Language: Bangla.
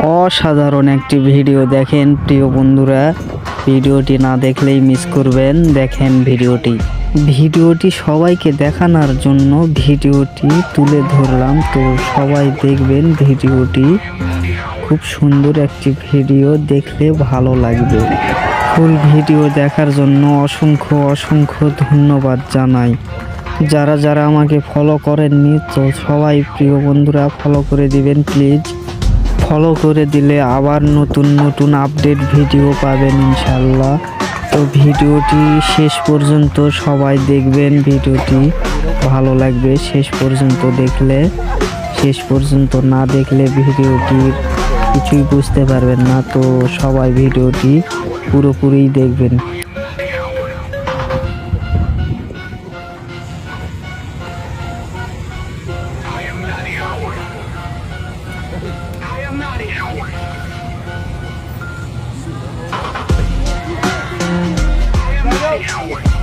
অসাধারণ একটি ভিডিও দেখেন প্রিয় বন্ধুরা। ভিডিওটি না দেখলেই মিস করবেন। দেখেন ভিডিওটি সবাইকে দেখানোর জন্য ভিডিওটি তুলে ধরলাম, তো সবাই দেখবেন। ভিডিওটি খুব সুন্দর একটি ভিডিও, দেখলে ভালো লাগবে। ফুল ভিডিও দেখার জন্য অসংখ্য ধন্যবাদ জানাই। যারা আমাকে ফলো করেননি, তো সবাই প্রিয় বন্ধুরা ফলো করে দিবেন প্লিজ। ফলো করে দিলে আবার নতুন আপডেট ভিডিও পাবেন ইনশাল্লাহ। তো ভিডিওটি শেষ পর্যন্ত সবাই দেখবেন, ভিডিওটি ভালো লাগবে শেষ পর্যন্ত দেখলে। শেষ পর্যন্ত না দেখলে ভিডিওটির কিছুই বুঝতে পারবেন না, তো সবাই ভিডিওটি পুরোপুরি দেখবেন। I am not